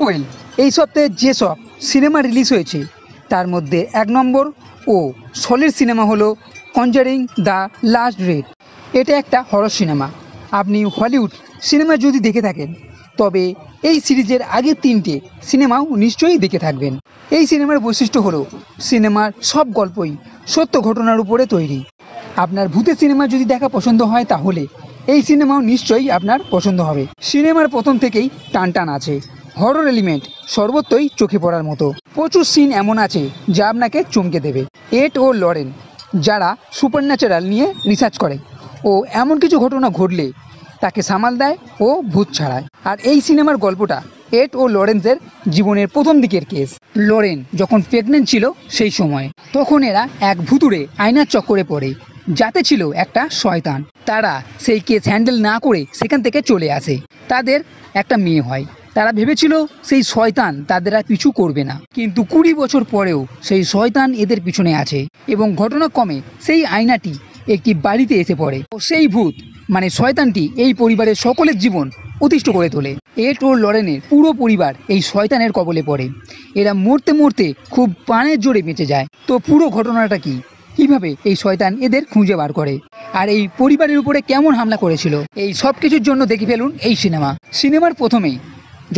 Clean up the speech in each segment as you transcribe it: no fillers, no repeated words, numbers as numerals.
Well, এই সপ্তাহে যেসব সিনেমা রিলিজ হয়েছে তার মধ্যে 1 নম্বর ও সলিড সিনেমা হলো কনজারিং দ্য লাস্ট রেড। এটা একটা হরর সিনেমা। আপনি হলিউড সিনেমা যদি দেখে থাকেন তবে এই সিরিজের আগের 3টে সিনেমাও নিশ্চয়ই দেখে থাকবেন। এই সিনেমার বৈশিষ্ট্য হলো সিনেমার সব গল্পই সত্য ঘটনার উপরে তৈরি। আপনার ভূতের সিনেমা যদি দেখা পছন্দ হয় তাহলে এই সিনেমাও নিশ্চয়ই আপনার পছন্দ হবে। সিনেমার প্রথম থেকেই টান আছে, হরর এলিমেন্ট সর্বত্রই চোখে পড়ার মতো। প্রচুর সিন এমন আছে যা আপনাকে চমকে দেবে। এড ও লরেন যারা সুপারন্যাচারাল নিয়ে রিসার্চ করে ও এমন কিছু ঘটনা ঘটলে তাকে সামাল দেয় ও ভূত ছাড়ায়। আর এই সিনেমার গল্পটা এড ও লরেন্সের জীবনের প্রথম দিকের কেস। লরেন যখন প্রেগনেন্ট ছিল সেই সময়, তখন এরা এক ভুতুড়ে আয়নার চক্করে পড়ে, যাতে ছিল একটা শয়তান। তারা সেই কেস হ্যান্ডেল না করে সেখান থেকে চলে আসে। তাদের একটা মেয়ে হয়। তারা ভেবেছিল সেই শয়তান তাদের আর পিছু করবে না, কিন্তু 20 বছর পরেও সেই শয়তান এদের পিছনে আছে এবং ঘটনাক্রমে সেই আয়নাটি একটি বাড়িতে এসে পড়ে ও সেই ভূত মানে শয়তানটি এই পরিবারের সকলের জীবন অতিষ্ঠ করে তোলে। এড ও লরেনের পুরো পরিবার এই শয়তানের কবলে পড়ে। এরা মরতে মরতে খুব প্রাণের জোরে বেঁচে যায়। তো পুরো ঘটনাটা কি, কিভাবে এই শয়তান এদের খুঁজে বার করে আর এই পরিবারের উপরে কেমন হামলা করেছিল, এই সব কিছুর জন্য দেখে ফেলুন এই সিনেমার প্রথমেই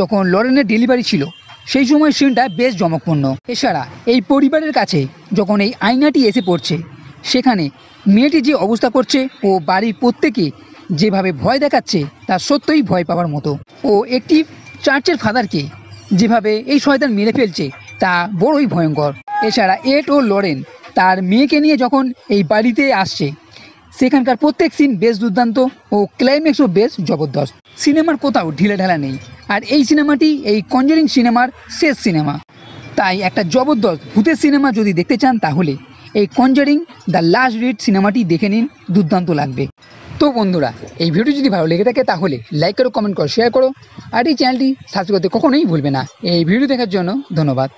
যখন লরেনের ডেলিভারি ছিল সেই সময় সিনটা বেশ জমকপূর্ণ। এছাড়া এই পরিবারের কাছে যখন এই আয়নাটি এসে পড়ছে, সেখানে মেয়েটি যে অবস্থা করছে ও বাড়ির প্রত্যেকে যেভাবে ভয় দেখাচ্ছে তা সত্যই ভয় পাওয়ার মতো। ও একটি চার্চের ফাদারকে যেভাবে এই শয়তান মেরে ফেলছে তা বড়ই ভয়ঙ্কর। এছাড়া এড ও লরেন তার মেয়েকে নিয়ে যখন এই বাড়িতে আসছে, সেখানকার প্রত্যেক সিন বেশ দুর্দান্ত ও ক্লাইম্যাক্সও বেশ জবরদস্ত। সিনেমার কোথাও ঢিলেঢালা নেই। আর এই সিনেমাটি এই কনজারিং সিনেমার শেষ সিনেমা। তাই একটা জবরদস্ত ভূতের সিনেমা যদি দেখতে চান তাহলে এই কনজারিং দ্য লাস্ট রেড সিনেমাটি দেখে নিন, দুর্দান্ত লাগবে। তো বন্ধুরা, এই ভিডিও যদি ভালো লেগে থাকে তাহলে লাইক করো, কমেন্ট করো, শেয়ার করো আর এই চ্যানেলটি সাবস্ক্রাইব করতে কখনোই ভুলবে না। এই ভিডিও দেখার জন্য ধন্যবাদ।